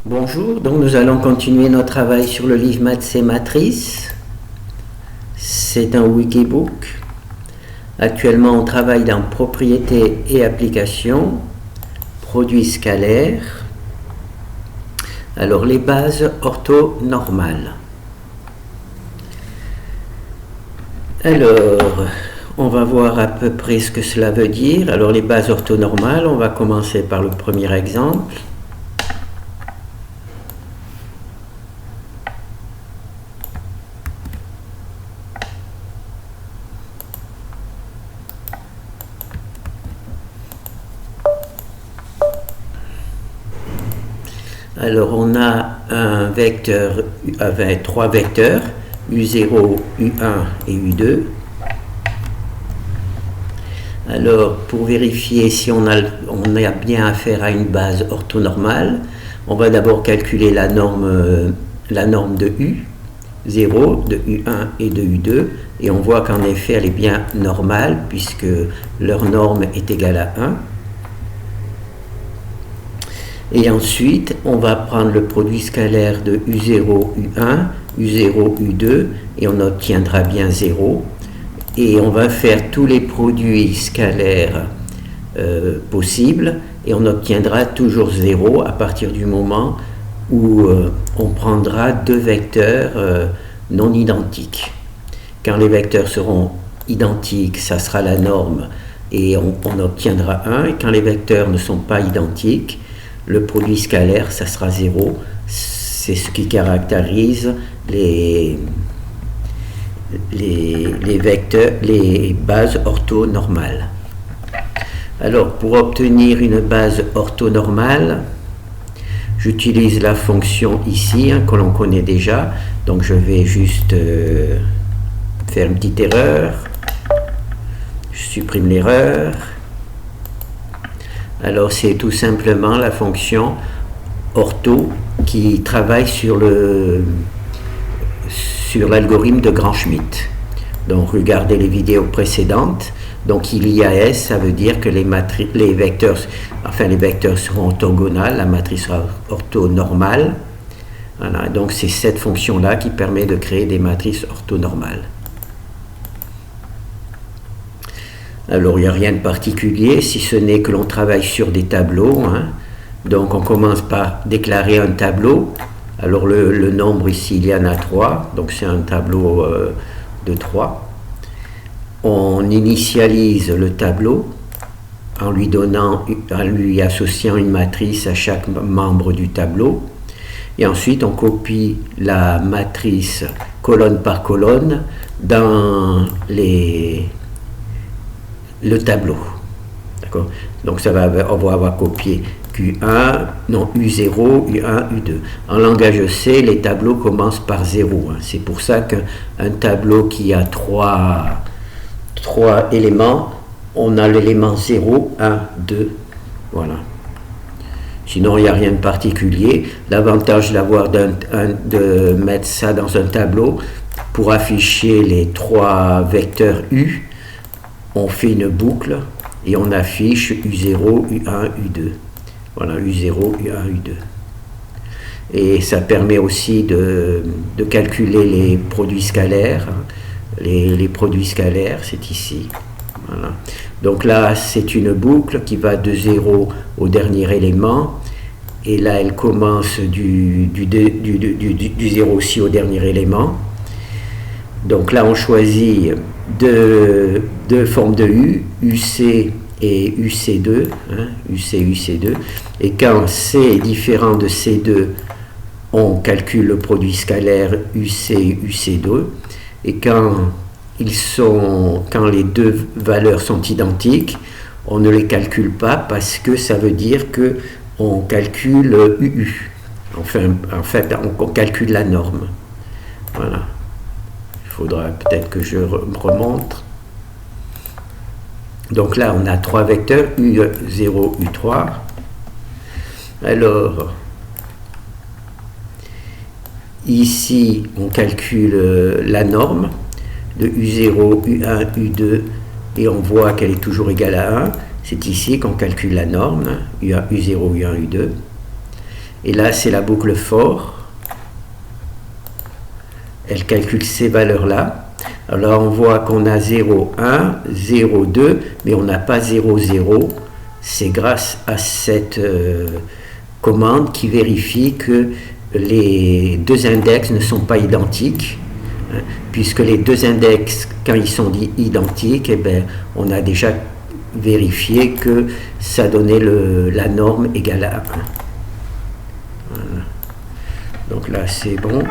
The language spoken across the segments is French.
Bonjour, donc nous allons continuer notre travail sur le livre Maths et Matrices. C'est un wikibook. Actuellement, on travaille dans propriétés et applications, produits scalaires. Alors, les bases orthonormales. Alors, on va voir à peu près ce que cela veut dire. Alors, les bases orthonormales, on va commencer par le premier exemple. Alors on a un vecteur avec trois vecteurs, U0, U1 et U2. Alors pour vérifier si on a bien affaire à une base orthonormale, on va d'abord calculer la norme de U, 0, de U1 et de U2, et on voit qu'en effet elle est bien normale puisque leur norme est égale à 1. Et ensuite, on va prendre le produit scalaire de U0, U1, U0, U2, et on obtiendra bien 0. Et on va faire tous les produits scalaires possibles, et on obtiendra toujours 0 à partir du moment où on prendra deux vecteurs non identiques. Quand les vecteurs seront identiques, ça sera la norme, et on obtiendra 1. Et quand les vecteurs ne sont pas identiques, le produit scalaire, ça sera 0. C'est ce qui caractérise les vecteurs, les bases orthonormales. Alors, pour obtenir une base orthonormale, j'utilise la fonction ici, que l'on connaît déjà. Donc, je vais juste faire une petite erreur. Je supprime l'erreur. Alors c'est tout simplement la fonction ortho qui travaille sur l'algorithme de Gram-Schmidt. Donc regardez les vidéos précédentes. Donc IAS, ça veut dire que les vecteurs seront orthogonales, la matrice sera orthonormale. Voilà, donc c'est cette fonction-là qui permet de créer des matrices orthonormales. Alors, il n'y a rien de particulier, si ce n'est que l'on travaille sur des tableaux. Donc, on commence par déclarer un tableau. Alors, le nombre ici, il y en a 3. Donc, c'est un tableau de 3. On initialise le tableau en lui associant une matrice à chaque membre du tableau. Et ensuite, on copie la matrice colonne par colonne dans le tableau. D'accord? Donc on va avoir copié U0, U1, U2. En langage C, les tableaux commencent par 0. C'est pour ça qu'un tableau qui a trois éléments, on a l'élément 0, 1, 2. Voilà. Sinon, il n'y a rien de particulier. L'avantage de mettre ça dans un tableau, pour afficher les trois vecteurs U, on fait une boucle et on affiche U0, U1, U2. Voilà, U0, U1, U2. Et ça permet aussi de calculer les produits scalaires. Les produits scalaires, c'est ici. Voilà. Donc là, c'est une boucle qui va de 0 au dernier élément. Et là, elle commence du 0 aussi au dernier élément. Donc là, on choisit deux formes de U, UC et UC2, UC, UC2. Et quand C est différent de C2, on calcule le produit scalaire UC, UC2. Et quand les deux valeurs sont identiques, on ne les calcule pas parce que ça veut dire qu'on calcule UU. Enfin, en fait, on calcule la norme. Voilà. Il faudra peut-être que je remonte. Donc là, on a trois vecteurs, U0, U3. Alors, ici, on calcule la norme de U0, U1, U2, et on voit qu'elle est toujours égale à 1. C'est ici qu'on calcule la norme, U0, U1, U2. Et là, c'est la boucle for. Elle calcule ces valeurs-là. Alors, on voit qu'on a 0, 1, 0, 2, mais on n'a pas 0, 0. C'est grâce à cette commande qui vérifie que les deux index ne sont pas identiques. Hein, puisque les deux index, quand ils sont identiques, eh bien, on a déjà vérifié que ça donnait la norme égale à 1. Voilà. Donc là, c'est bon.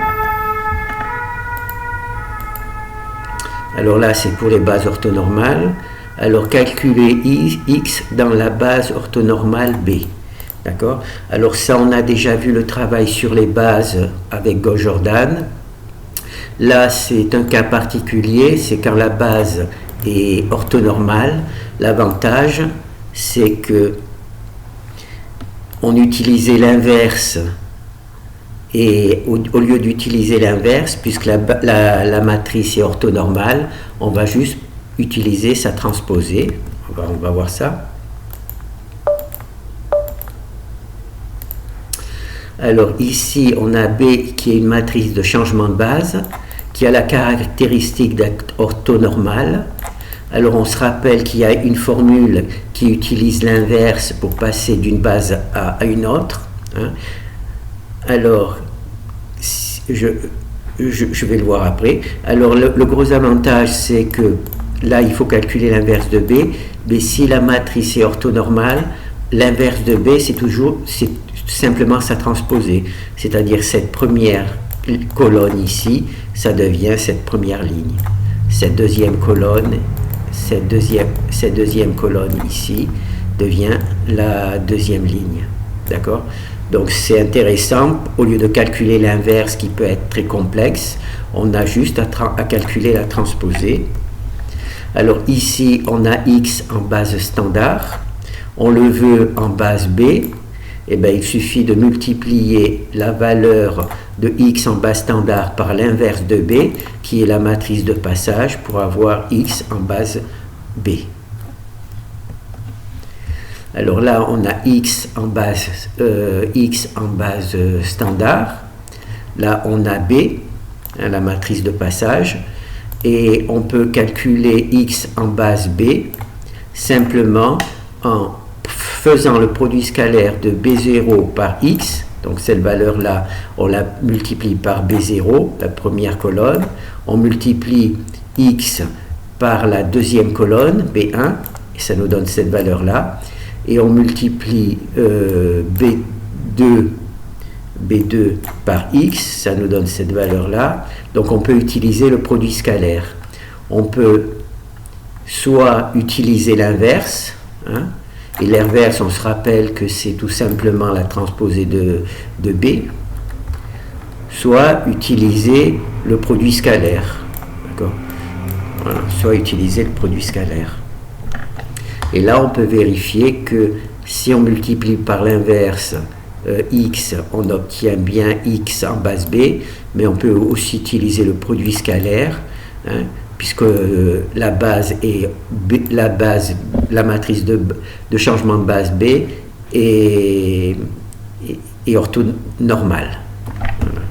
Alors là, c'est pour les bases orthonormales. Alors, calculer x dans la base orthonormale B. D'accord? Alors ça, on a déjà vu le travail sur les bases avec Gauss-Jordan. Là, c'est un cas particulier, c'est quand la base est orthonormale. L'avantage, c'est que on utilisait l'inverse, et au lieu d'utiliser l'inverse, puisque la matrice est orthonormale, on va juste utiliser sa transposée. On va voir ça. Alors ici, on a B qui est une matrice de changement de base, qui a la caractéristique d'être orthonormale. Alors on se rappelle qu'il y a une formule qui utilise l'inverse pour passer d'une base à une autre. Hein. Alors, je vais le voir après. Alors le gros avantage, c'est que là, il faut calculer l'inverse de B, mais si la matrice est orthonormale, l'inverse de B, c'est simplement sa transposée, c'est-à-dire cette première colonne ici, ça devient cette première ligne. Cette deuxième colonne ici devient la deuxième ligne. D'accord? Donc c'est intéressant, au lieu de calculer l'inverse qui peut être très complexe, on a juste à calculer la transposée. Alors ici, on a x en base standard, on le veut en base B. Eh bien, il suffit de multiplier la valeur de x en base standard par l'inverse de B, qui est la matrice de passage, pour avoir x en base B. Alors là, on a x en base standard. Là, on a B, hein, la matrice de passage. Et on peut calculer x en base B simplement en faisant le produit scalaire de B0 par x, donc cette valeur-là, on la multiplie par B0, la première colonne, on multiplie x par la deuxième colonne, B1, et ça nous donne cette valeur-là, et on multiplie B2 par x, ça nous donne cette valeur-là, donc on peut utiliser le produit scalaire. On peut soit utiliser l'inverse, hein, et l'inverse, on se rappelle que c'est tout simplement la transposée de B, soit utiliser le produit scalaire. D'accord? Voilà, soit utiliser le produit scalaire. Et là, on peut vérifier que si on multiplie par l'inverse x, on obtient bien x en base B, mais on peut aussi utiliser le produit scalaire, hein, puisque la base est la matrice de changement de base B est orthonormale. Voilà.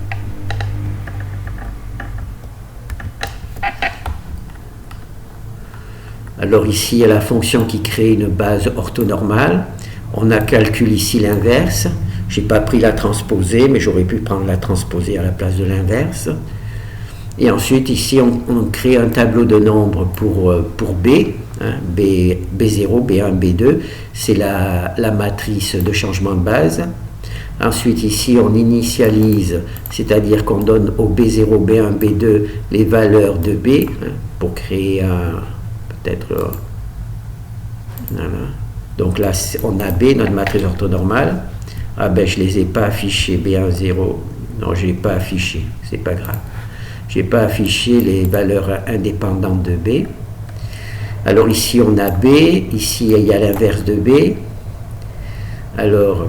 Alors ici, il y a la fonction qui crée une base orthonormale. On a calculé ici l'inverse. Je n'ai pas pris la transposée, mais j'aurais pu prendre la transposée à la place de l'inverse. Et ensuite, ici, on crée un tableau de nombres pour B, hein, B0, B1, B2. C'est la matrice de changement de base. Ensuite, ici, on initialise, c'est-à-dire qu'on donne au B0, B1, B2 les valeurs de B, hein, pour créer peut-être... voilà. Donc là, on a B, notre matrice orthonormale. Ah ben, je ne les ai pas affichés, B1, 0. Non, je ne l'ai pas affiché, c'est pas grave. Je n'ai pas affiché les valeurs indépendantes de B. Alors ici, on a B. Ici, il y a l'inverse de B. Alors,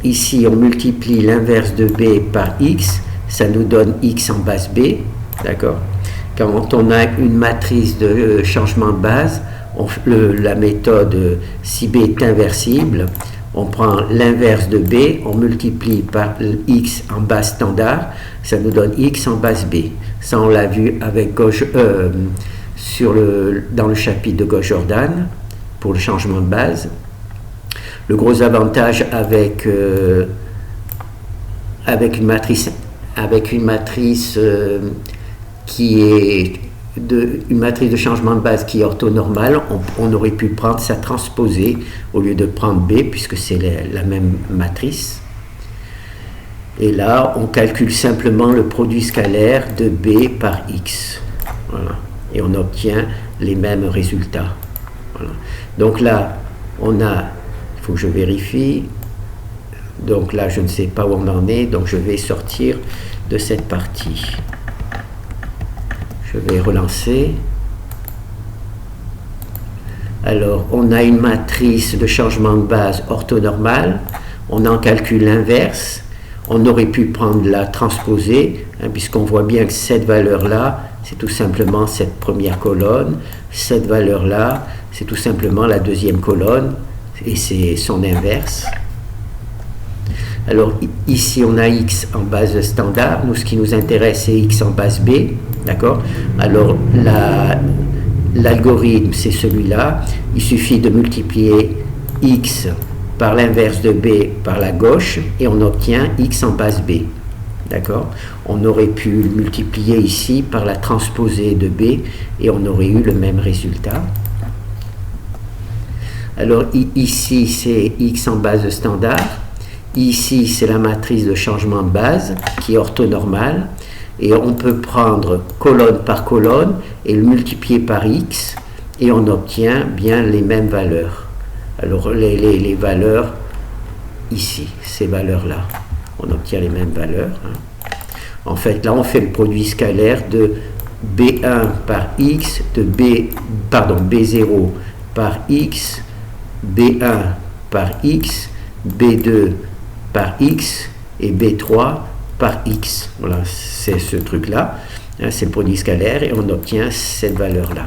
ici, on multiplie l'inverse de B par x. Ça nous donne x en base B. D'accord? Quand on a une matrice de changement de base, la méthode, si B est inversible, on prend l'inverse de B, on multiplie par X en base standard, ça nous donne X en base B. Ça, on l'a vu avec dans le chapitre de Gauss-Jordan pour le changement de base. Le gros avantage avec une matrice qui est une matrice de changement de base qui est orthonormale, on aurait pu prendre sa transposée au lieu de prendre B, puisque c'est la même matrice. Et là, on calcule simplement le produit scalaire de B par X. Voilà. Et on obtient les mêmes résultats. Voilà. Donc là, il faut que je vérifie. Donc là, je ne sais pas où on en est, donc je vais sortir de cette partie. Je vais relancer. Alors, on a une matrice de changement de base orthonormale. On en calcule l'inverse. On aurait pu prendre la transposée, puisqu'on voit bien que cette valeur-là, c'est tout simplement cette première colonne. Cette valeur-là, c'est tout simplement la deuxième colonne, et c'est son inverse. Alors, ici, on a X en base standard. Nous, ce qui nous intéresse, c'est X en base B. D'accord? Alors, l'algorithme, c'est celui-là. Il suffit de multiplier X par l'inverse de B par la gauche et on obtient X en base B. D'accord? On aurait pu multiplier ici par la transposée de B et on aurait eu le même résultat. Alors, ici, c'est X en base standard. Ici, c'est la matrice de changement de base qui est orthonormale. Et on peut prendre colonne par colonne et le multiplier par X et on obtient bien les mêmes valeurs. Alors les valeurs ici, ces valeurs-là, on obtient les mêmes valeurs. En fait, là, on fait le produit scalaire de B1 par X, de B0 par X, B1 par X, B2 par X et B3 par X. Voilà, c'est ce truc-là. C'est le produit scalaire et on obtient cette valeur-là.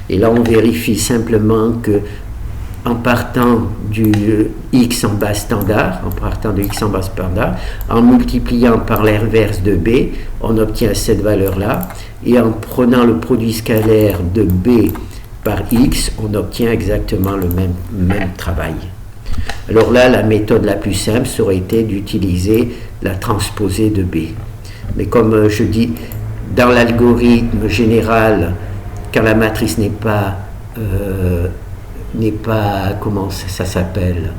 Et là, on vérifie simplement que en partant du X en base standard, en multipliant par l'inverse de B, on obtient cette valeur-là. Et en prenant le produit scalaire de B par X, on obtient exactement le même travail. Alors là, la méthode la plus simple serait été d'utiliser la transposée de B. Mais comme je dis, dans l'algorithme général, quand la matrice n'est pas comment ça s'appelle,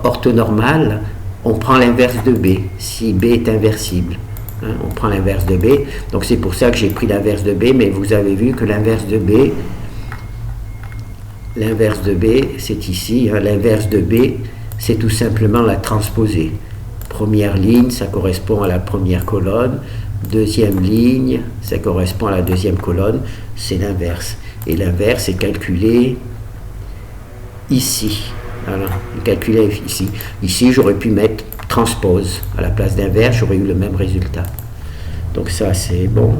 orthonormale, on prend l'inverse de B, si B est inversible. On prend l'inverse de B. Donc c'est pour ça que j'ai pris l'inverse de B, mais vous avez vu que l'inverse de B, c'est ici. L'inverse de B, c'est tout simplement la transposée. Première ligne, ça correspond à la première colonne. Deuxième ligne, ça correspond à la deuxième colonne. C'est l'inverse. Et l'inverse est calculé ici. Voilà, calculé ici. Ici, j'aurais pu mettre transpose à la place d'inverse, j'aurais eu le même résultat. Donc ça, c'est bon.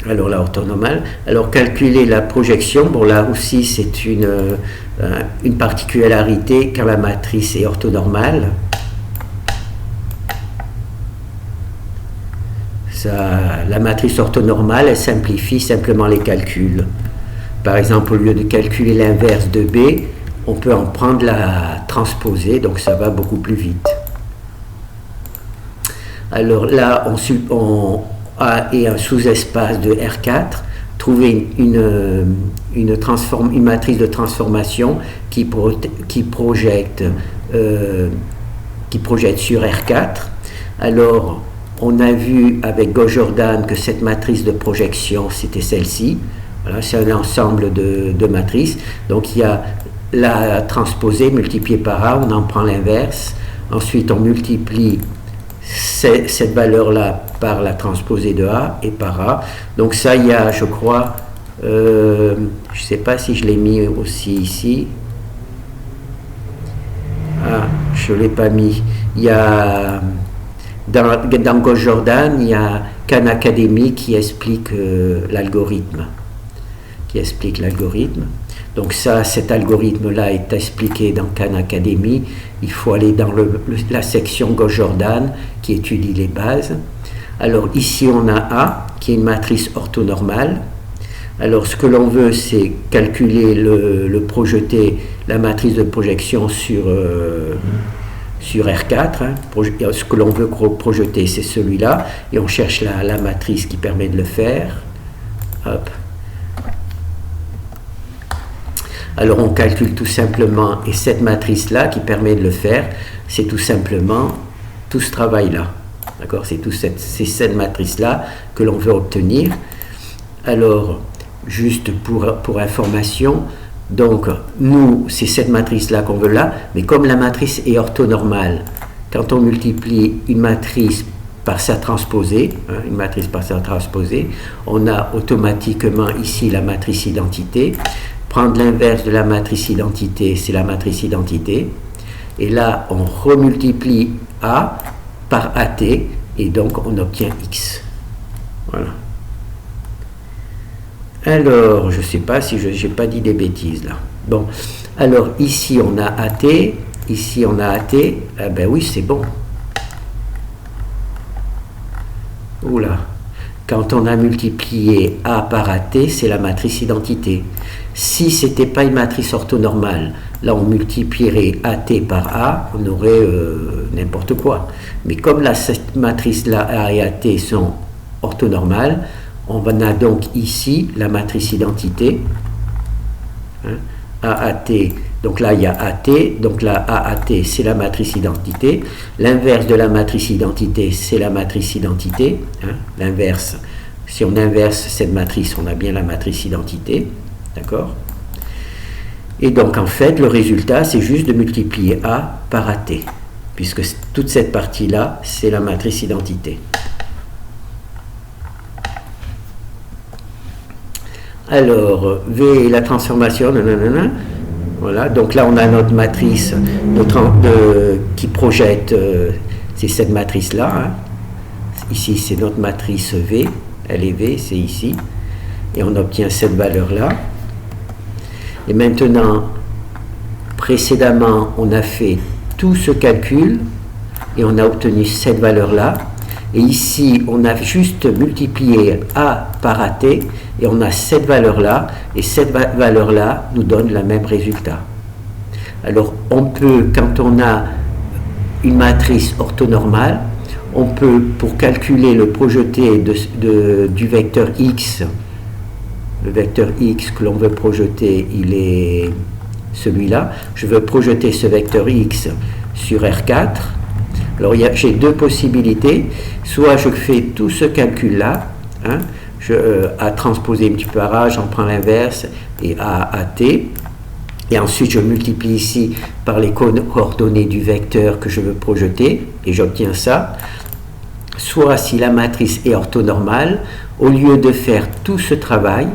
Alors là, orthonormale. Alors calculer la projection, bon là aussi c'est une particularité quand la matrice est orthonormale. La matrice orthonormale, elle simplifie simplement les calculs. Par exemple, au lieu de calculer l'inverse de B, on peut en prendre la transposée, donc ça va beaucoup plus vite. Alors là, on a un sous-espace de R4, trouver une matrice de transformation qui projette sur R4. Alors, on a vu avec Gauss-Jordan que cette matrice de projection, c'était celle-ci. Voilà, c'est un ensemble de matrices. Donc, il y a la transposée multipliée par A, on en prend l'inverse. Ensuite, on multiplie cette valeur-là par la transposée de A et par A. Donc ça, il y a, je crois, je ne sais pas si je l'ai mis aussi ici. Ah, je ne l'ai pas mis. Il y a, dans Gauss-Jordan, il y a Khan Academy qui explique l'algorithme. Donc ça, cet algorithme-là est expliqué dans Khan Academy. Il faut aller dans la section Gauss-Jordan qui étudie les bases. Alors ici, on a A, qui est une matrice orthonormale. Alors ce que l'on veut, c'est calculer projeter la matrice de projection sur R4. Hein. Ce que l'on veut projeter, c'est celui-là. Et on cherche la matrice qui permet de le faire. Hop. Alors on calcule tout simplement, et cette matrice-là qui permet de le faire, c'est tout simplement tout ce travail-là. D'accord? C'est cette matrice-là que l'on veut obtenir. Alors, juste pour information, donc nous, c'est cette matrice-là qu'on veut là, mais comme la matrice est orthonormale, quand on multiplie une matrice par sa transposée, on a automatiquement ici la matrice identité. Prendre l'inverse de la matrice identité, c'est la matrice identité. Et là, on remultiplie A par AT, et donc on obtient X. Voilà. Alors, je ne sais pas si je n'ai pas dit des bêtises là. Bon, alors ici on a AT, ici on a AT. Ah ben oui, c'est bon. Oula. Quand on a multiplié A par AT, c'est la matrice identité. Si ce n'était pas une matrice orthonormale, là on multiplierait AT par A, on aurait n'importe quoi. Mais comme cette matrice-là, A et AT, sont orthonormales, on a donc ici la matrice identité. Hein, AAT, donc là il y a AT, donc là AAT c'est la matrice identité. L'inverse de la matrice identité, c'est la matrice identité. Hein, l'inverse, si on inverse cette matrice, on a bien la matrice identité. D'accord? Et donc en fait, le résultat, c'est juste de multiplier A par AT, puisque toute cette partie-là, c'est la matrice identité. Alors, V, la transformation, nanana. Voilà, donc là on a notre matrice qui projette, c'est cette matrice-là. Hein. Ici, c'est notre matrice V, elle est V, c'est ici. Et on obtient cette valeur-là. Et maintenant, précédemment, on a fait tout ce calcul et on a obtenu cette valeur-là. Et ici, on a juste multiplié A par AT et on a cette valeur-là. Et cette valeur-là nous donne le même résultat. Alors, on peut, quand on a une matrice orthonormale, on peut, pour calculer le projeté du vecteur X, le vecteur X que l'on veut projeter, il est celui-là. Je veux projeter ce vecteur X sur R4. Alors, j'ai deux possibilités. Soit je fais tout ce calcul-là, hein, à transposer un petit peu à A, j'en prends l'inverse, et à T. Et ensuite, je multiplie ici par les coordonnées du vecteur que je veux projeter, et j'obtiens ça. Soit, si la matrice est orthonormale, au lieu de faire tout ce travail,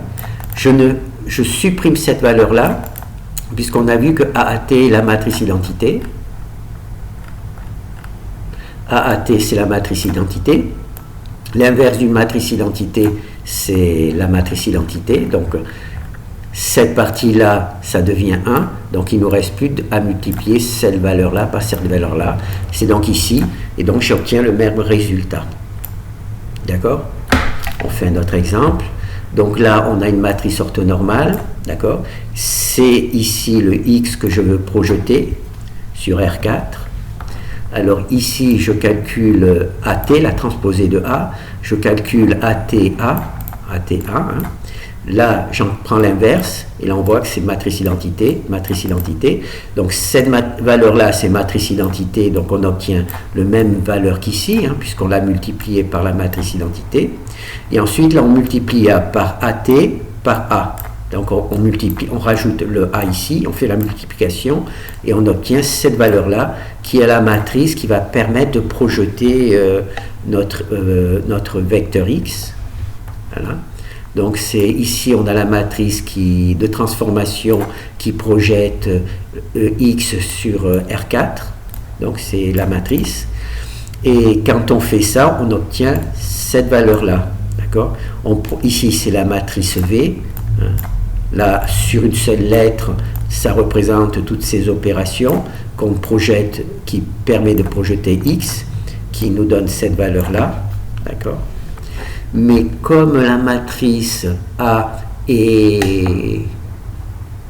je supprime cette valeur-là, puisqu'on a vu que AAT est la matrice identité. AAT, c'est la matrice identité. L'inverse d'une matrice identité, c'est la matrice identité. Donc, cette partie-là, ça devient 1. Donc, il ne nous reste plus à multiplier cette valeur-là par cette valeur-là. C'est donc ici. Et donc, j'obtiens le même résultat. D'accord? On fait un autre exemple. Donc là, on a une matrice orthonormale. D'accord? C'est ici le X que je veux projeter sur R4. Alors ici, je calcule AT, la transposée de A. Je calcule ATA. Hein. Là, j'en prends l'inverse. Et là, on voit que c'est matrice identité. Donc, cette valeur-là, c'est matrice identité. Donc, on obtient la même valeur qu'ici, hein, puisqu'on l'a multiplié par la matrice identité. Et ensuite, là, on multiplie par AT par A. Donc, on multiplie, on rajoute le A ici, on fait la multiplication et on obtient cette valeur-là qui est la matrice qui va permettre de projeter notre vecteur X. Voilà. Donc, c'est ici, on a la matrice de transformation qui projette X sur R4. Donc, c'est la matrice. Et quand on fait ça, on obtient cette valeur-là. D'accord? Ici, c'est la matrice V. Là, sur une seule lettre, ça représente toutes ces opérations qu'on projette, qui permet de projeter X, qui nous donne cette valeur-là. D'accord? Mais comme la matrice A est,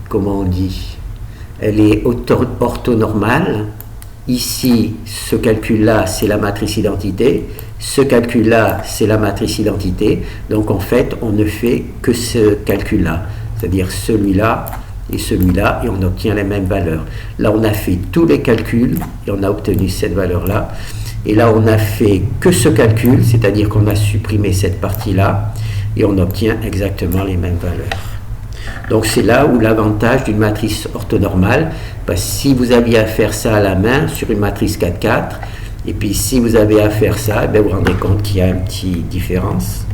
comment on dit, elle est orthonormale, ici, ce calcul-là, c'est la matrice identité, ce calcul-là, c'est la matrice identité, donc en fait, on ne fait que ce calcul-là, c'est-à-dire celui-là et celui-là, et on obtient les mêmes valeurs. Là, on a fait tous les calculs, et on a obtenu cette valeur-là, et là, on a fait que ce calcul, c'est-à-dire qu'on a supprimé cette partie-là, et on obtient exactement les mêmes valeurs. Donc c'est là où l'avantage d'une matrice orthonormale, parce que si vous aviez à faire ça à la main sur une matrice 4-4, et puis si vous avez à faire ça, vous vous rendez compte qu'il y a une petite différence.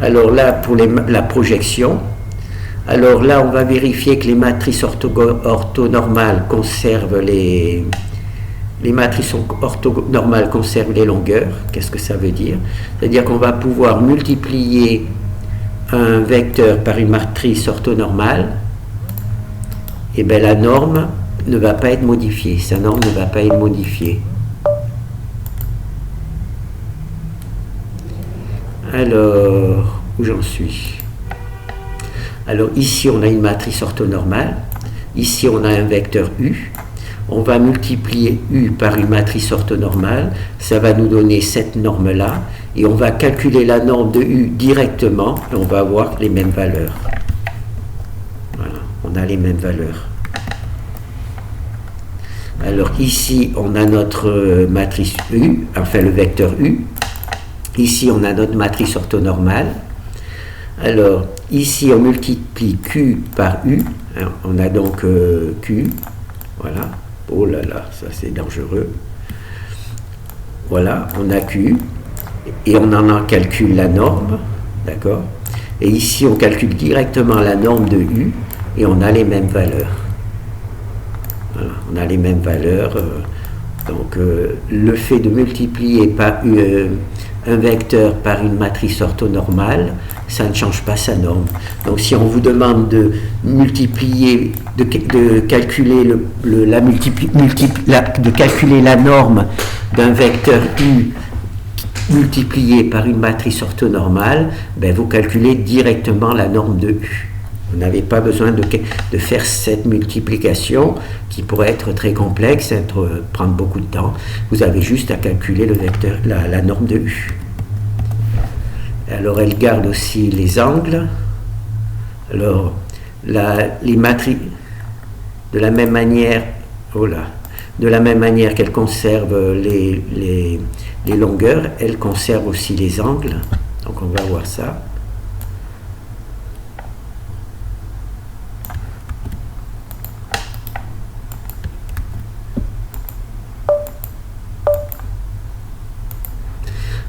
Alors là, pour la projection, alors là, on va vérifier que les matrices orthonormales conservent les matrices orthonormales conservent les longueurs. Qu'est-ce que ça veut dire? C'est-à-dire qu'on va pouvoir multiplier un vecteur par une matrice orthonormale, et bien la norme ne va pas être modifiée. Sa norme ne va pas être modifiée. Alors, où j'en suis? Alors ici, on a une matrice orthonormale. Ici, on a un vecteur U. On va multiplier U par une matrice orthonormale. Ça va nous donner cette norme-là. Et on va calculer la norme de U directement. Et on va avoir les mêmes valeurs. Voilà, on a les mêmes valeurs. Alors ici, on a notre matrice U, enfin le vecteur U. Ici, on a notre matrice orthonormale. Alors, ici, on multiplie Q par U. On a donc Q. Voilà. Oh là là, ça c'est dangereux. Voilà, on a Q. Et on en calcule la norme. D'accord? Et ici, on calcule directement la norme de U. Et on a les mêmes valeurs. Voilà, on a les mêmes valeurs. Donc, le fait de multiplier par un vecteur par une matrice orthonormale, ça ne change pas sa norme. Donc si on vous demande de multiplier, de calculer de calculer la norme d'un vecteur U multiplié par une matrice orthonormale, ben vous calculez directement la norme de U. Vous n'avez pas besoin de faire cette multiplication qui pourrait être très complexe, prendre beaucoup de temps. Vous avez juste à calculer le vecteur, la norme de U. Alors elle garde aussi les angles. Alors les matrices, de la même manière, qu'elle conserve les longueurs, elle conserve aussi les angles. Donc on va voir ça.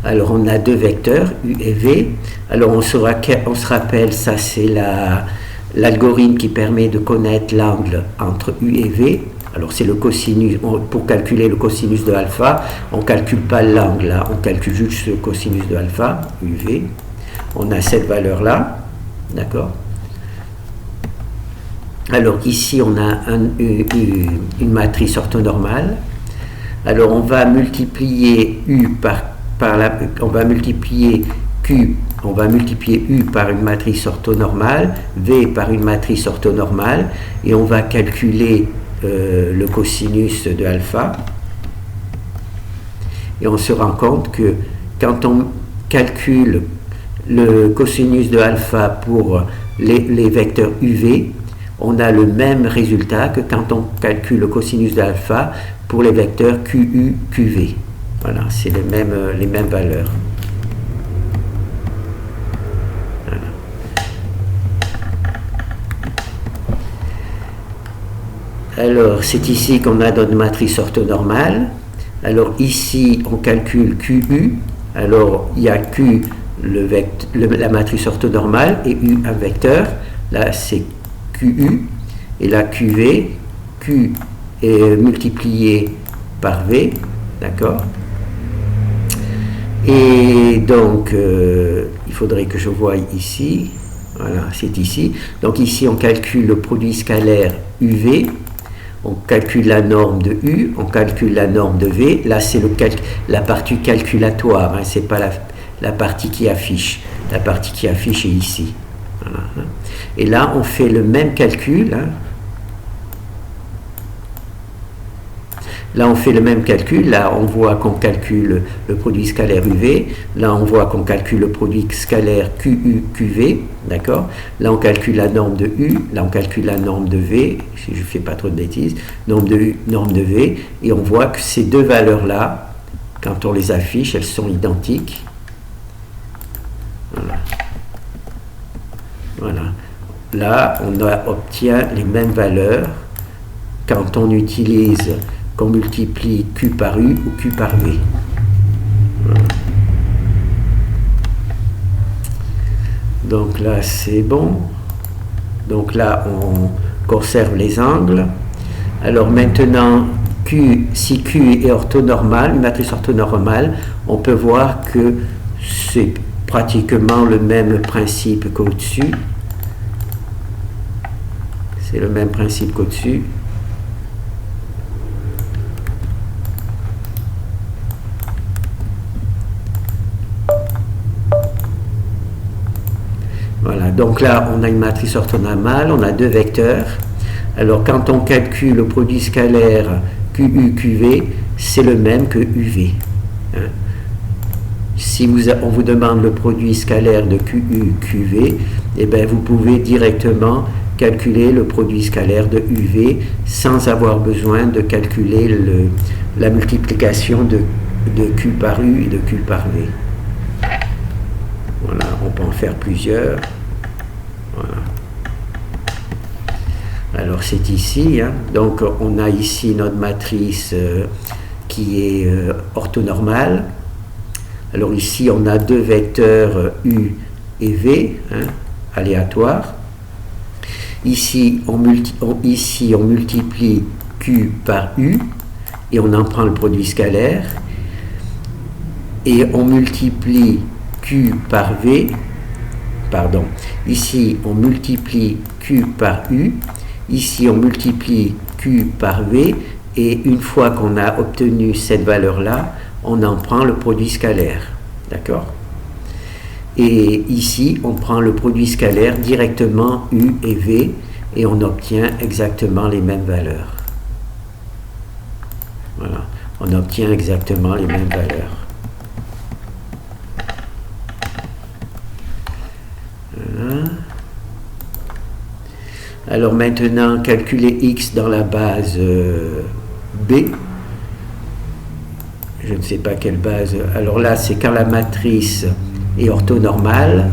Alors on a deux vecteurs, U et V. Alors on se rappelle, ça c'est l'algorithme qui permet de connaître l'angle entre U et V. Alors c'est le cosinus, pour calculer le cosinus de alpha, on ne calcule pas l'angle là, on calcule juste le cosinus de alpha, UV. On a cette valeur-là, d'accord? Alors ici on a une matrice orthonormale. Alors on va multiplier U on va multiplier Q, on va multiplier U par une matrice orthonormale, V par une matrice orthonormale, et on va calculer le cosinus de alpha. Et on se rend compte que quand on calcule le cosinus de alpha pour les vecteurs UV, on a le même résultat que quand on calcule le cosinus de alpha pour les vecteurs QU, QV. Voilà, c'est les mêmes valeurs. Voilà. Alors, c'est ici qu'on a notre matrice orthonormale. Alors, ici, on calcule QU. Alors, il y a Q, la matrice orthonormale, et U, un vecteur. Là, c'est QU. Et là, QV. Q est multiplié par V, d'accord? Et donc, il faudrait que je voie ici, voilà, c'est ici. Donc ici, on calcule le produit scalaire UV, on calcule la norme de U, on calcule la norme de V. Là, c'est la partie calculatoire, hein, c'est pas la partie qui affiche. La partie qui affiche est ici. Voilà, hein. Et là, on fait le même calcul, hein. Là, on fait le même calcul. Là, on voit qu'on calcule le produit scalaire UV. Là, on voit qu'on calcule le produit scalaire QU, QV. D'accord? Là, on calcule la norme de U. Là, on calcule la norme de V. Si je ne fais pas trop de bêtises. Norme de U, norme de V. Et on voit que ces deux valeurs-là, quand on les affiche, elles sont identiques. Voilà. Voilà. Là, on obtient les mêmes valeurs quand on utilise, qu'on multiplie Q par U ou Q par V. Voilà. Donc là, c'est bon. Donc là, on conserve les angles. Alors maintenant, si Q est orthonormal, une matrice orthonormale, on peut voir que c'est pratiquement le même principe qu'au-dessus. C'est le même principe qu'au-dessus. Voilà, donc là, on a une matrice orthonormale, on a deux vecteurs. Alors, quand on calcule le produit scalaire QU, QV, c'est le même que UV. Hein. Si on vous demande le produit scalaire de QU, QV, eh bien, vous pouvez directement calculer le produit scalaire de UV sans avoir besoin de calculer la multiplication de Q par U et de Q par V. Voilà, on peut en faire plusieurs. Voilà. Alors c'est ici, hein. Donc on a ici notre matrice qui est orthonormale. Alors ici on a deux vecteurs U et V, hein, aléatoires. Ici on multiplie Q par U et on en prend le produit scalaire. Et on multiplie Q par V, pardon, ici on multiplie Q par U, ici on multiplie Q par V, et une fois qu'on a obtenu cette valeur-là, on en prend le produit scalaire, d'accord? Et ici, on prend le produit scalaire directement U et V, et on obtient exactement les mêmes valeurs. Voilà, on obtient exactement les mêmes valeurs. Alors maintenant, calculer x dans la base B. Je ne sais pas quelle base. Alors là, c'est quand la matrice est orthonormale.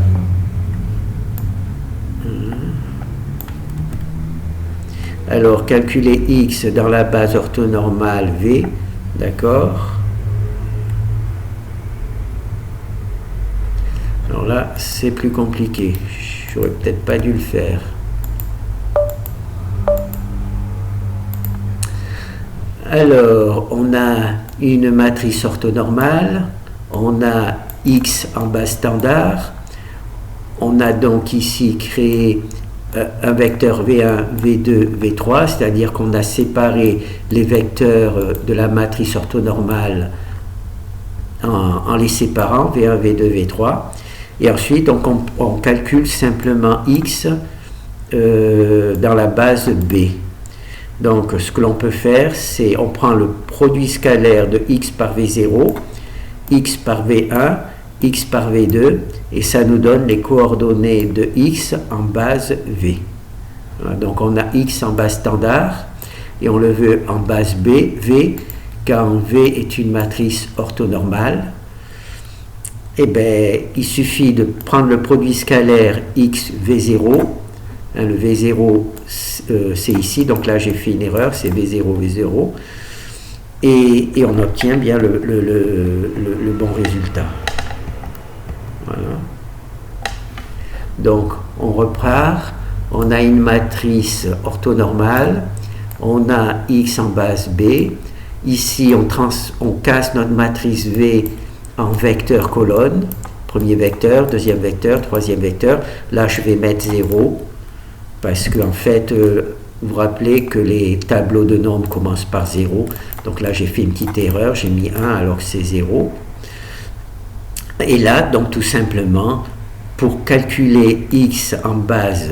Alors, calculer x dans la base orthonormale V. D'accord. Alors là, c'est plus compliqué. J'aurais peut-être pas dû le faire. Alors, on a une matrice orthonormale, on a x en base standard, on a donc ici créé un vecteur V1, V2, V3, c'est-à-dire qu'on a séparé les vecteurs de la matrice orthonormale en les séparant, V1, V2, V3, et ensuite on calcule simplement x dans la base B. Donc, ce que l'on peut faire, c'est on prend le produit scalaire de x par V0, x par V1, x par V2, et ça nous donne les coordonnées de x en base V. Voilà, donc, on a x en base standard, et on le veut en base B, V, quand V est une matrice orthonormale. Eh bien, il suffit de prendre le produit scalaire x V0, hein, le V0 c'est ici, donc là j'ai fait une erreur, c'est V0, V0, et on obtient bien le bon résultat. Voilà. Donc on repart, on a une matrice orthonormale, on a x en base B, Ici, on casse notre matrice V en vecteur colonne. Premier vecteur, deuxième vecteur, troisième vecteur. Là, je vais mettre 0 parce qu'en fait, vous vous rappelez que les tableaux de nombres commencent par 0. Donc là, j'ai fait une petite erreur. J'ai mis 1 alors que c'est 0. Et là, donc tout simplement, pour calculer x en base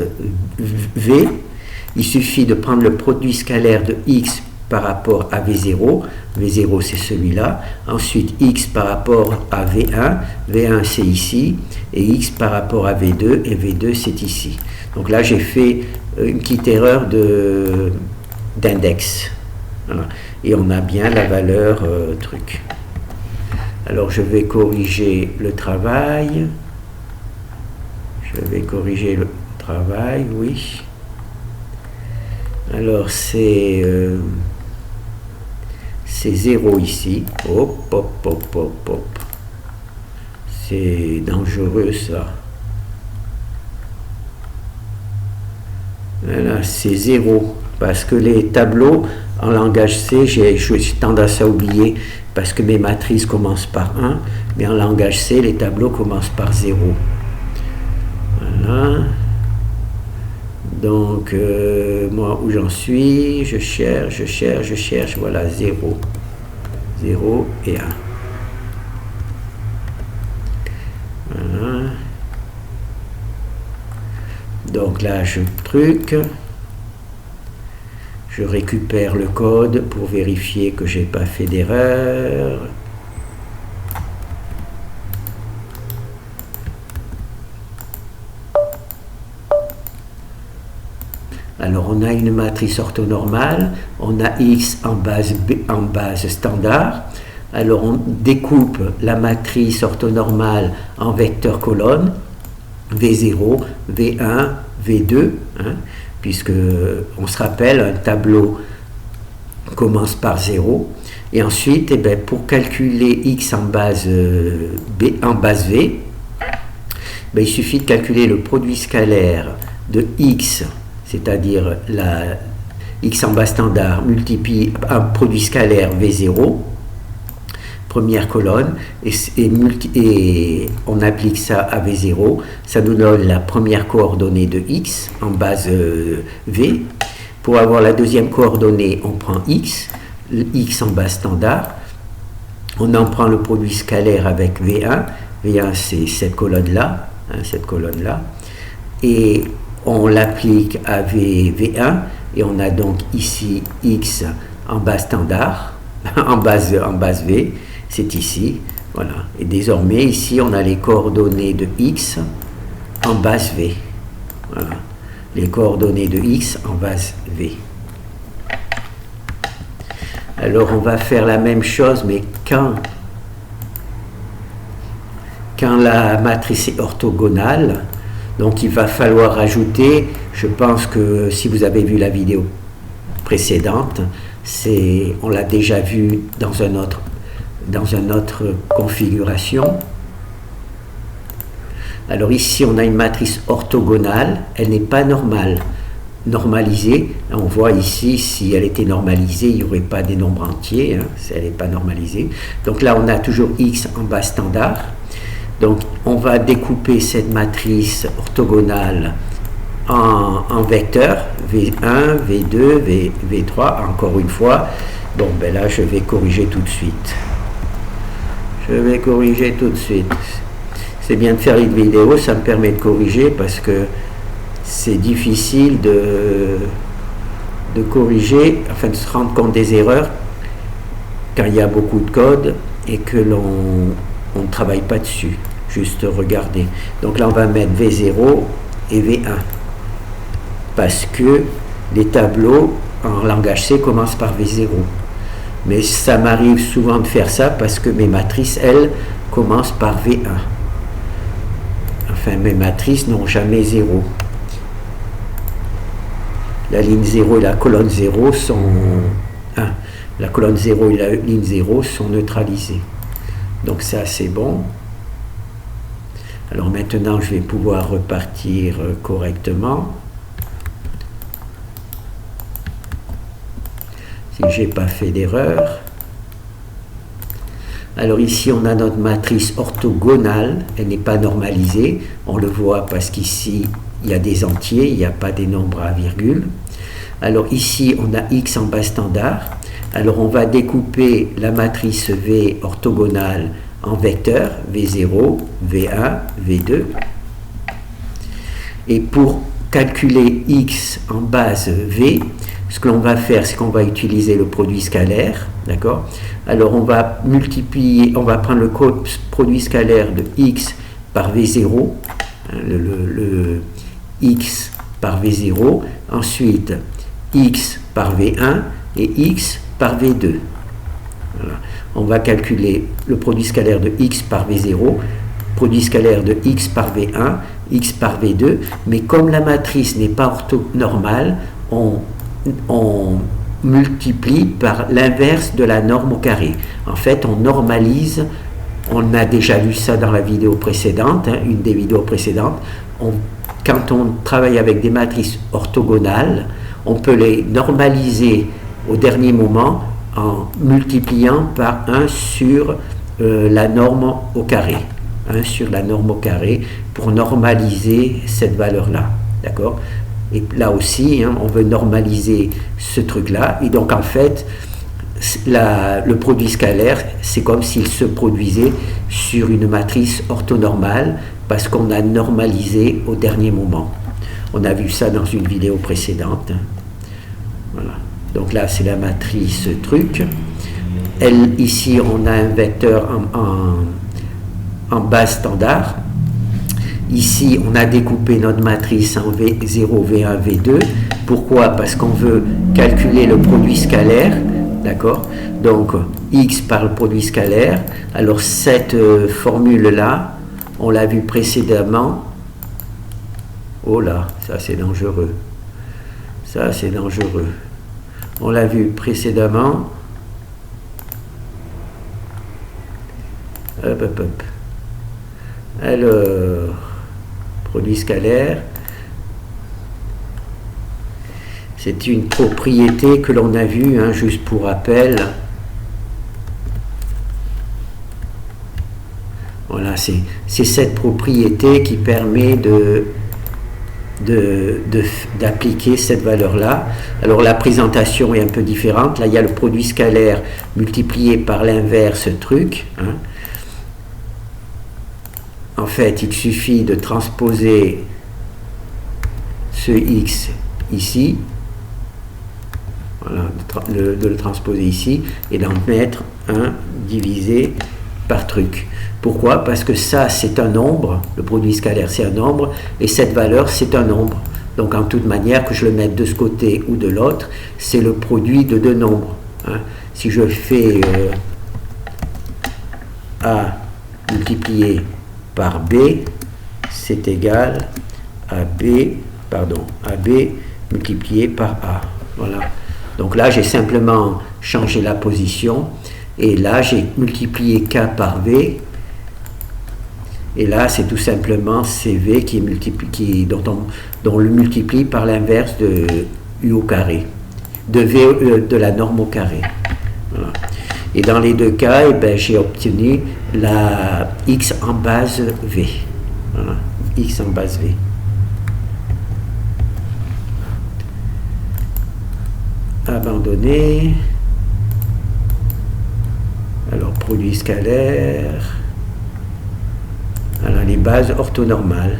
v, il suffit de prendre le produit scalaire de x par rapport à v0. V0 c'est celui-là. Ensuite x par rapport à v1. V1 c'est ici. Et x par rapport à v2. Et v2 c'est ici. Donc là j'ai fait une petite erreur d'index. Voilà. Et on a bien la valeur truc. Alors je vais corriger le travail. Je vais corriger le travail, oui. Alors c'est 0 ici. Hop, hop, hop, hop, hop. C'est dangereux ça. Voilà, c'est 0. Parce que les tableaux en langage C, j'ai tendance à oublier parce que mes matrices commencent par 1. Mais en langage C, les tableaux commencent par 0. Voilà. Donc, moi, où j'en suis, je cherche, voilà, 0. 0 et 1. Voilà. Donc là, je récupère le code pour vérifier que j'ai pas fait d'erreur. Alors on a une matrice orthonormale, on a x en base standard. Alors on découpe la matrice orthonormale en vecteurs colonnes, V0, V1, V2, hein, puisque on se rappelle, un tableau commence par 0. Et ensuite, eh bien, pour calculer x en base V, ben, il suffit de calculer le produit scalaire de x, c'est-à-dire la x en base standard multiplie un produit scalaire V0, première colonne, et on applique ça à V0, ça nous donne la première coordonnée de x en base V. Pour avoir la deuxième coordonnée, on prend x en base standard, on en prend le produit scalaire avec V1, V1 c'est cette colonne-là, hein, et on l'applique à V1, et on a donc ici x en base standard, en base V, c'est ici, voilà. Et désormais, ici, on a les coordonnées de x en base V. Voilà. Les coordonnées de x en base V. Alors, on va faire la même chose, mais quand la matrice est orthogonale, donc il va falloir ajouter, je pense que si vous avez vu la vidéo précédente, on l'a déjà vu dans une autre configuration. Alors ici on a une matrice orthogonale, elle n'est pas normalisée. On voit ici, si elle était normalisée, il n'y aurait pas des nombres entiers, hein, elle n'est pas normalisée. Donc là on a toujours x en base standard. Donc on va découper cette matrice orthogonale en vecteurs, V1, V2, V3, encore une fois. Bon, ben là, je vais corriger tout de suite. C'est bien de faire une vidéo, ça me permet de corriger parce que c'est difficile de corriger, enfin de se rendre compte des erreurs quand il y a beaucoup de code et que l'on ne travaille pas dessus. Juste regarder. Donc là, on va mettre V0 et V1. Parce que les tableaux en langage C commencent par V0. Mais ça m'arrive souvent de faire ça parce que mes matrices, elles, commencent par V1. Enfin, mes matrices n'ont jamais 0. La ligne 0 et la colonne 0 sont... la colonne 0 et la ligne 0 sont neutralisées. Donc ça, c'est bon. Alors maintenant, je vais pouvoir repartir correctement. Si j'ai pas fait d'erreur. Alors ici, on a notre matrice orthogonale, elle n'est pas normalisée, on le voit parce qu'ici, il y a des entiers, il n'y a pas des nombres à virgule. Alors ici, on a x en base standard. Alors on va découper la matrice V orthogonale en vecteurs, V0, V1, V2. Et pour calculer x en base V, ce que l'on va faire, c'est qu'on va utiliser le produit scalaire, d'accord? Alors on va multiplier, on va prendre le produit scalaire de x par V0, hein, le x par V0, ensuite x par V1 et x par V2. Voilà. On va calculer le produit scalaire de x par V0, produit scalaire de x par V1, x par V2, mais comme la matrice n'est pas orthonormale, on multiplie par l'inverse de la norme au carré. En fait, on normalise, on a déjà vu ça dans la vidéo précédente, hein, une des vidéos précédentes, quand on travaille avec des matrices orthogonales, on peut les normaliser au dernier moment en multipliant par 1 sur la norme au carré. 1 sur la norme au carré pour normaliser cette valeur-là. D'accord ? Et là aussi, hein, on veut normaliser ce truc-là. Et donc, en fait, le produit scalaire, c'est comme s'il se produisait sur une matrice orthonormale parce qu'on a normalisé au dernier moment. On a vu ça dans une vidéo précédente. Voilà. Donc là, c'est la matrice truc. Ici, on a un vecteur en base standard. Ici, on a découpé notre matrice en V0, V1, V2. Pourquoi? Parce qu'on veut calculer le produit scalaire. D'accord? Donc, x par le produit scalaire. Alors, cette formule-là, on l'a vu précédemment. Oh là, ça c'est dangereux. Ça c'est dangereux. On l'a vu précédemment. Hop, hop, hop. Alors, produit scalaire, c'est une propriété que l'on a vue, hein, juste pour rappel. Voilà, c'est cette propriété qui permet d'appliquer cette valeur-là. Alors la présentation est un peu différente. Là, il y a le produit scalaire multiplié par l'inverse truc. Hein. En fait, il suffit de transposer ce x ici, voilà, de le transposer ici, et d'en mettre 1 divisé par truc. Pourquoi? Parce que ça, c'est un nombre, le produit scalaire, c'est un nombre, et cette valeur, c'est un nombre. Donc, en toute manière, que je le mette de ce côté ou de l'autre, c'est le produit de deux nombres. Hein. Si je fais A multiplié par B, c'est égal à B multiplié par A. Voilà. Donc là, j'ai simplement changé la position, et là, j'ai multiplié K par V, et là, c'est tout simplement CV dont on le multiplie par l'inverse de U au carré, de la norme au carré. Voilà. Et dans les deux cas, eh ben, j'ai obtenu la x en base V. Voilà, x en base V. Abandonner. Alors, produit scalaire. Alors, les bases orthonormales.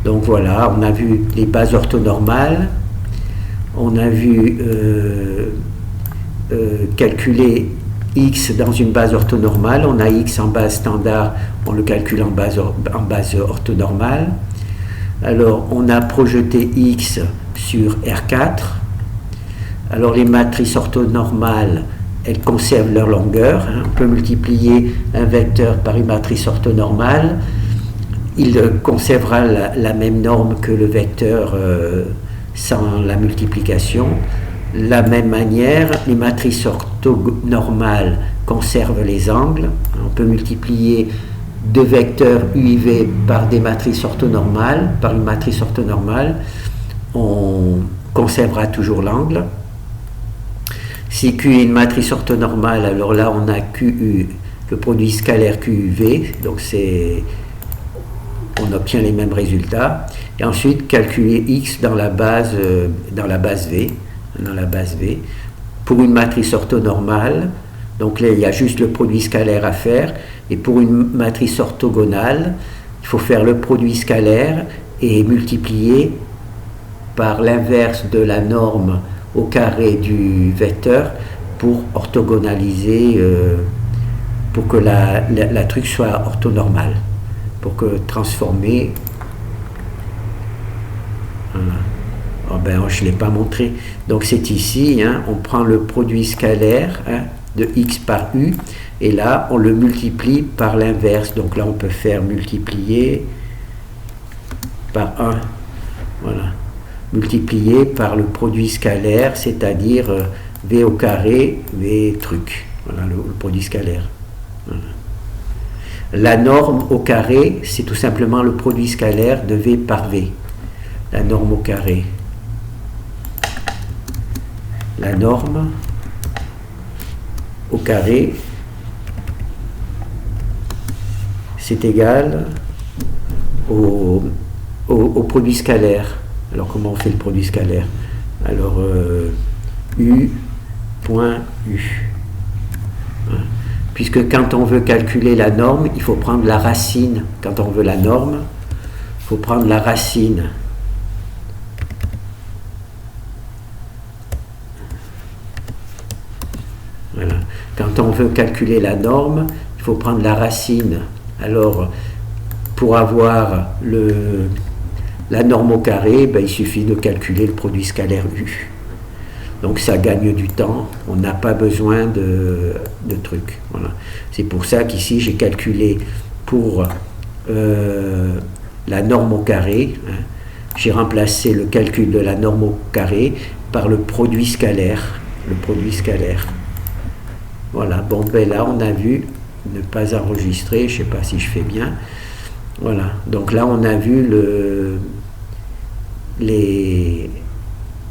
Donc voilà, on a vu les bases orthonormales. On a vu calculer x dans une base orthonormale. On a x en base standard, on le calcule en base orthonormale. Alors, on a projeté x sur R4. Alors, les matrices orthonormales, elles conservent leur longueur. Hein. On peut multiplier un vecteur par une matrice orthonormale. Il conservera la même norme que le vecteur sans la multiplication. De la même manière, les matrices orthonormales conservent les angles. On peut multiplier deux vecteurs u et v par des matrices orthonormales, par une matrice orthonormale. On conservera toujours l'angle. Si Q est une matrice orthonormale, alors là on a QU, le produit scalaire QUV, donc on obtient les mêmes résultats. Et ensuite, calculer x dans la base V, pour une matrice orthonormale. Donc là, il y a juste le produit scalaire à faire. Et pour une matrice orthogonale, il faut faire le produit scalaire et multiplier par l'inverse de la norme au carré du vecteur pour orthogonaliser, pour que la truc soit orthonormale, pour que transformer. Voilà. Oh ben, je ne l'ai pas montré. Donc c'est ici, hein, on prend le produit scalaire, hein, de x par u, et là on le multiplie par l'inverse. Donc là on peut faire multiplier par 1, voilà, multiplié par le produit scalaire, c'est-à-dire v au carré, v truc, voilà le produit scalaire. Voilà. La norme au carré, c'est tout simplement le produit scalaire de v par v, la norme au carré. La norme au carré, c'est égal au produit scalaire. Alors comment on fait le produit scalaire? Alors u point u. Puisque quand on veut calculer la norme, il faut prendre la racine. Quand on veut la norme, il faut prendre la racine. Voilà. Quand on veut calculer la norme, il faut prendre la racine. Alors, pour avoir la norme au carré, ben, il suffit de calculer le produit scalaire u. Donc ça gagne du temps, on n'a pas besoin de trucs. Voilà. C'est pour ça qu'ici j'ai calculé pour la norme au carré, hein, j'ai remplacé le calcul de la norme au carré par le produit scalaire. Le produit scalaire. Voilà, bon ben là on a vu ne pas enregistrer, je ne sais pas si je fais bien. Voilà, donc là on a vu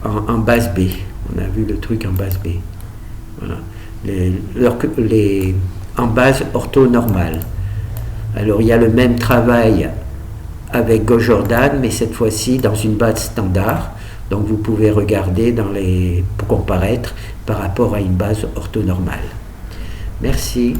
en base B. On a vu le truc en base B. Voilà. En base orthonormale. Alors il y a le même travail avec Gauss-Jordan, mais cette fois-ci dans une base standard. Donc vous pouvez regarder pour comparaître par rapport à une base orthonormale. Merci.